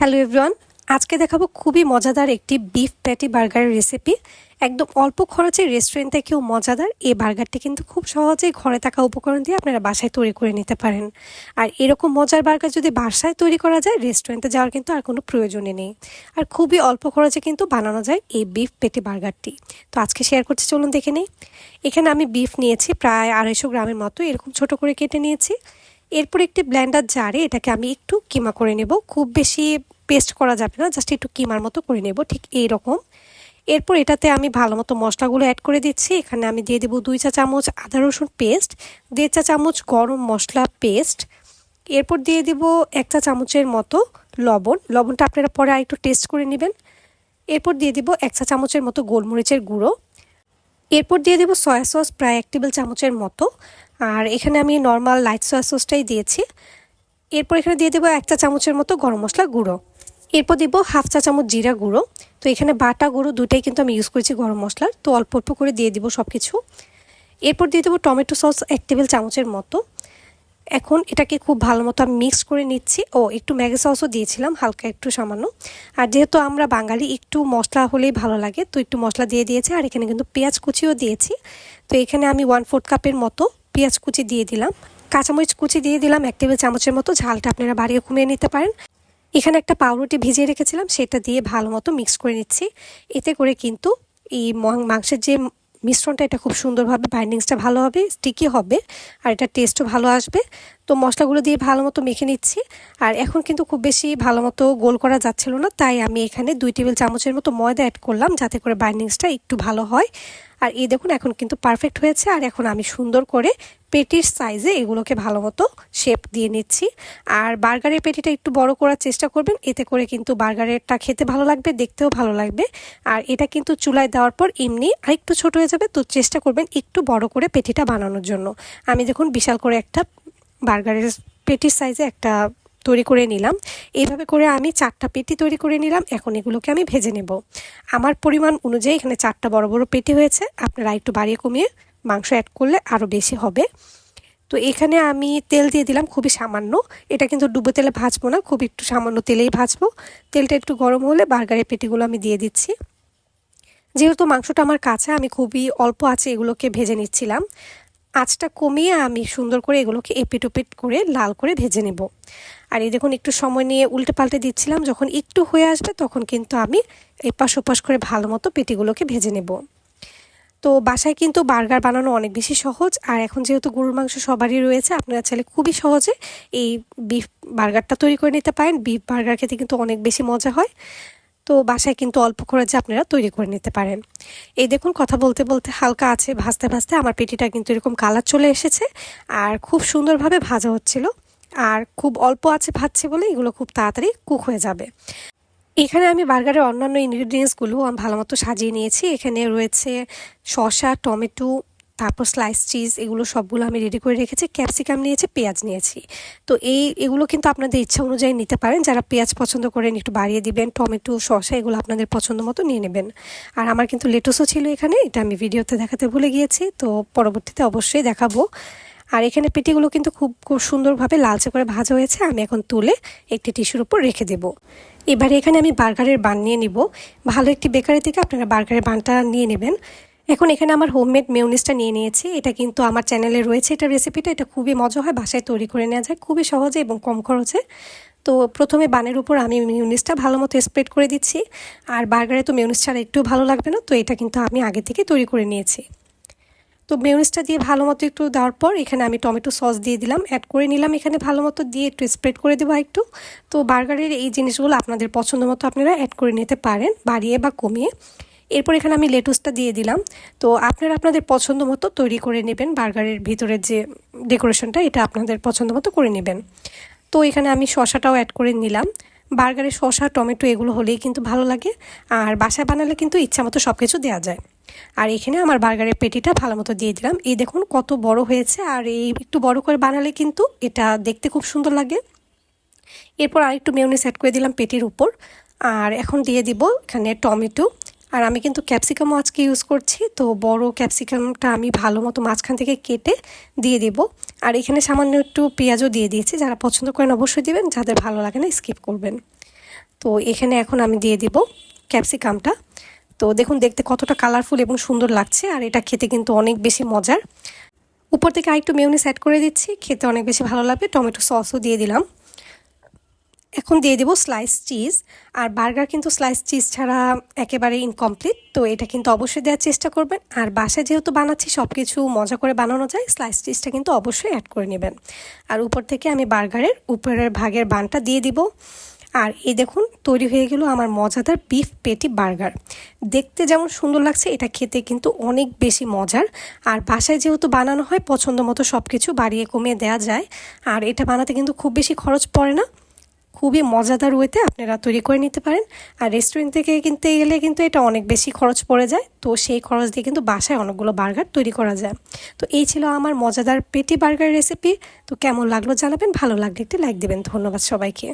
Hello everyone, আজকে দেখাবো খুবই মজাদার একটি বিফ প্যাটি বার্গারের রেসিপি। একদম অল্প খরচে রেস্টুরেন্ট থেকেও মজাদার এই বার্গারটি কিন্তু খুব সহজেই ঘরে থাকা উপকরণ দিয়ে আপনারা বাসায় তৈরি করে নিতে পারেন। আর এরকম মজার বার্গার যদি বাসায় তৈরি করা যায়, রেস্টুরেন্টে যাওয়ার কিন্তু আর কোনো প্রয়োজনই নেই। আর খুবই অল্প খরচে কিন্তু বানানো যায় এই বিফ প্যাটি বার্গারটি। তো আজকে শেয়ার করছি, চলুন দেখে নিই। এখানে আমি বিফ নিয়েছি প্রায় 250 গ্রামের মতো, এরকম ছোট করে কেটে নিয়েছি। এরপর একটি ব্লেন্ডার জারে এটাকে আমি একটু কিমা করে নেব। খুব বেশি পেস্ট করা যাবে না, জাস্ট একটু কিমার মতো করে নেব, ঠিক এইরকম। এরপর এটাতে আমি ভালো মতো মশলাগুলো অ্যাড করে দিচ্ছি। এখানে আমি দিয়ে দেবো 2 চা চামচ আদা রসুন পেস্ট, 1.5 চা চামচ গরম মশলা পেস্ট। এরপর দিয়ে দেব 1 চা চামচের মতো লবণটা আপনারা পরে আরেকটু টেস্ট করে নেবেন। এরপর দিয়ে দেব 1 চা চামচের মতো গোলমরিচের গুঁড়ো। এরপর দিয়ে দেব সয়া সস প্রায় 1 টেবিল চামচের মতো, আর এখানে আমি নর্মাল লাইট সয়া সসটাই দিয়েছি। এরপর এখানে দিয়ে দেবো 1 চা চামচের মতো গরম মশলা গুঁড়ো। এরপর দিব 1/2 চা চামচ জিরা গুঁড়ো। তো এখানে বাটা গুঁড়ো দুটাই কিন্তু আমি ইউজ করেছি গরম মশলার, তো অল্প অল্প করে দিয়ে দিব সব কিছু। এরপর দিয়ে দেবো টমেটো সস 1 টেবিল চামচের মতো। এখন এটাকে খুব ভালো মতো আমি মিক্স করে নিচ্ছি। একটু ম্যাগি সসও দিয়েছিলাম হালকা, একটু সামান্য। আর যেহেতু আমরা বাঙালি, একটু মশলা হলেই ভালো লাগে, তো একটু মশলা দিয়ে দিয়েছি। আর এখানে কিন্তু পেঁয়াজ কুচিও দিয়েছি। তো এখানে আমি 1/4 কাপের মতো পেঁয়াজ কুচি দিয়ে দিলাম। কাঁচামরিচ কুচি দিয়ে দিলাম 1 টেবিল চামচের মতো, ঝালটা আপনারা বাড়িয়ে কমিয়ে নিতে পারেন। এখানে একটা পাউরুটি ভিজিয়ে রেখেছিলাম, সেটা দিয়ে ভালো মতো মিক্স করে নিচ্ছি। এতে করে কিন্তু এই মাংসের যে মিশ্রণটা, এটা খুব সুন্দরভাবে বাইন্ডিংসটা ভালো হবে, স্টিকি হবে, আর এটা টেস্টও ভালো আসবে। তো মশলাগুলো দিয়ে ভালো মতো মেখে নিচ্ছি। আর এখন কিন্তু খুব বেশি ভালো মতো গোল করা যাচ্ছিল না, তাই আমি এখানে 2 টেবিল চামচের মতো ময়দা অ্যাড করলাম, যাতে করে বাইন্ডিংসটা একটু ভালো হয়। আর এই দেখুন, এখন কিন্তু পারফেক্ট হয়েছে। আর এখন আমি সুন্দর করে পেটির সাইজে এগুলোকে ভালো মতো শেপ দিয়ে নিচ্ছি। আর বার্গারের পেটিটা একটু বড় করার চেষ্টা করবেন, এতে করে কিন্তু বার্গারেরটা খেতে ভালো লাগবে, দেখতেও ভালো লাগবে। আর এটা কিন্তু চুলায় দেওয়ার পর এমনি আরেকটু ছোট হয়ে যাবে, তো চেষ্টা করবেন একটু বড় করে পেটিটা বানানোর জন্য। আমি দেখুন বিশাল করে একটা বার্গারের পেটির সাইজে একটা তৈরি করে নিলাম। এইভাবে করে আমি 4টা পেটি তৈরি করে নিলাম। এখন এগুলোকে আমি ভেজে নেব। আমার পরিমাণ অনুযায়ী এখানে 4টা বড় বড় পেটি হয়েছে, আপনারা একটু বাড়িয়ে কমিয়ে মাংস অ্যাড করলে আরও বেশি হবে। তো এখানে আমি তেল দিয়ে দিলাম খুবই সামান্য। এটা কিন্তু ডুবো তেলে ভাজবো না, খুব একটু সামান্য তেলেই ভাজবো। তেলটা একটু গরম হলে বার্গারের পেটিগুলো আমি দিয়ে দিচ্ছি। যেহেতু মাংসটা আমার কাছে, আমি খুবই অল্প আঁচে এগুলোকে ভেজে নিচ্ছিলাম। আঁচটা কমিয়ে আমি সুন্দর করে এগুলোকে এপিট ওপিট করে লাল করে ভেজে নেব। আর এই দেখুন, একটু সময় নিয়ে উল্টে পাল্টে দিচ্ছিলাম। যখন একটু হয়ে আসবে তখন কিন্তু আমি এপাশ ওপাশ করে ভালো মতো পেটিগুলোকে ভেজে নেব। তো বাসায় কিন্তু বার্গার বানানো অনেক বেশি সহজ। আর এখন যেহেতু গরুর মাংস সবারই রয়েছে, আপনারা চাইলে খুবই সহজে এই বিফ বার্গারটা তৈরি করে নিতে পারেন। বিফ বার্গার খেতে কিন্তু অনেক বেশি মজা হয়। তো বাসায় কিন্তু অল্প খরচে আপনারা তৈরি করে নিতে পারেন। এই দেখুন, কথা বলতে বলতে হালকা আছে ভাজতে ভাজতে আমার পেটিটা কিন্তু এরকম কালার চলে এসেছে, আর খুব সুন্দরভাবে ভাজা হচ্ছিল। আর খুব অল্প আছে ভাজছে বলে এগুলো খুব তাড়াতাড়ি কুক হয়ে যাবে। এখানে আমি বার্গারের অন্যান্য ইনগ্রিডিয়েন্টসগুলো আমি ভালো মতো সাজিয়ে নিয়েছি। এখানে রয়েছে শসা, টমেটো, তারপর স্লাইস চিজ, এগুলো সবগুলো আমি রেডি করে রেখেছি। ক্যাপসিকাম নিয়েছি, পেঁয়াজ নিয়েছি। তো এগুলো কিন্তু আপনাদের ইচ্ছা অনুযায়ী নিতে পারেন। যারা পেঁয়াজ পছন্দ করেন একটু বাড়িয়ে দিবেন, টমেটো, শসা এগুলো আপনাদের পছন্দ মতো নিয়ে নেবেন। আর আমার কিন্তু লেটুসও ছিল এখানে, এটা আমি ভিডিওতে দেখাতে ভুলে গিয়েছি, তো পরবর্তীতে অবশ্যই দেখাবো। আর এখানে পেটিগুলো কিন্তু খুব খুব সুন্দরভাবে লালচে করে ভাজা হয়েছে। আমি এখন তুলে একটি টিস্যুর উপর রেখে দেব। এবারে এখানে আমি বার্গারের বান নিয়ে নিব। ভালো একটি বেকারি থেকে আপনারা বার্গারের বানটা নিয়ে নেবেন। এখন এখানে আমার হোমমেড মেয়োনিজটা নিয়ে নিয়েছি। এটা কিন্তু আমার চ্যানেলে রয়েছে, এটা রেসিপিটা। এটা খুবই মজা হয়, বাসায় তৈরি করে নেওয়া যায় খুবই সহজে এবং কম খরচে। তো প্রথমে বানের উপর আমি মেয়োনিজটা ভালো মতো স্প্রেড করে দিচ্ছি। আর বার্গারে তো মেয়োনিজ ছাড়া একটু ভালো লাগবে না, তো এটা কিন্তু আমি আগে থেকে তৈরি করে নিয়েছি। তো মেয়োনিজটা দিয়ে ভালো মতো একটু দেওয়ার পর এখানে আমি টমেটো সস দিয়ে দিলাম, অ্যাড করে নিলাম। এখানে ভালো মতো দিয়ে একটু স্প্রেড করে দেবো একটু। তো বার্গারের এই জিনিসগুলো আপনাদের পছন্দ মতো আপনারা অ্যাড করে নিতে পারেন, বাড়িয়ে বা কমিয়ে। এরপর এখানে আমি লেটুসটা দিয়ে দিলাম। তো আপনারা আপনাদের পছন্দ মতো তৈরি করে নেবেন। বার্গারের ভিতরের যে ডেকোরেশনটা, এটা আপনাদের পছন্দ মতো করে নেবেন। তো এখানে আমি শসাটাও অ্যাড করে নিলাম। বার্গারে শসা, টমেটো এগুলো হলেই কিন্তু ভালো লাগে। আর বাসায় বানালে কিন্তু ইচ্ছা মতো সব কিছু দেওয়া যায়। আর এখানে আমার বার্গারের পেটিটা ভালো মতো দিয়ে দিলাম। এই দেখুন কত বড় হয়েছে, আর এই একটু বড় করে বানালে কিন্তু এটা দেখতে খুব সুন্দর লাগে। এরপর আরেকটু মেয়োনিজ অ্যাড করে দিলাম পেটির উপর। আর এখন দিয়ে দিব এখানে টমেটো। আর আমি কিন্তু ক্যাপসিকামও আজকে ইউজ করছি, তো বড় ক্যাপসিকামটা আমি ভালো মতো মাঝখান থেকে কেটে দিয়ে দিব। আর এখানে সামান্য একটু পেঁয়াজও দিয়ে দিয়েছি। যারা পছন্দ করেন অবশ্যই দিবেন, যাদের ভালো লাগে না স্কিপ করবেন। তো এখানে এখন আমি দিয়ে দিব ক্যাপসিকামটা। তো দেখুন দেখতে কতটা কালারফুল এবং সুন্দর লাগছে, আর এটা খেতে কিন্তু অনেক বেশি মজার। উপর থেকে আরেকটু মেয়োনিজ অ্যাড করে দিচ্ছি, খেতে অনেক বেশি ভালো লাগবে। টমেটো সসও দিয়ে দিলাম। এখন দিয়ে দেবো স্লাইস চিজ। আর বার্গার কিন্তু স্লাইস চিজ ছাড়া একেবারে ইনকমপ্লিট, তো এটা কিন্তু অবশ্যই দেওয়ার চেষ্টা করবেন। আর বাসায় যেহেতু বানাচ্ছি সব কিছু মজা করে বানানো যায়, স্লাইস চিজটা কিন্তু অবশ্যই অ্যাড করে নেবেন। আর উপর থেকে আমি বার্গারের উপরের ভাগের বানটা দিয়ে দিব। আর এই দেখুন তৈরি হয়ে গেল আমার মজাদার বিফ পেটি বার্গার। দেখতে যেমন সুন্দর লাগছে, এটা খেতে কিন্তু অনেক বেশি মজার। আর বাসায় যেহেতু বানানো হয় পছন্দ মতো সব কিছু বাড়িয়ে কমিয়ে দেওয়া যায়। আর এটা বানাতে কিন্তু খুব বেশি খরচ পড়ে না, খুবই মজাদার ওয়েতে আপনারা তৈরি করে নিতে পারেন। আর রেস্টুরেন্ট থেকে কিনতে গেলে কিন্তু এটা অনেক বেশি খরচ পড়ে যায়, তো সেই খরচ দিয়ে কিন্তু বাসায় অনেকগুলো বার্গার তৈরি করা যায়। তো এই ছিল আমার মজাদার পেটি বার্গার রেসিপি। তো কেমন লাগলো জানাবেন, ভালো লাগলে একটি লাইক দেবেন। ধন্যবাদ সবাইকে।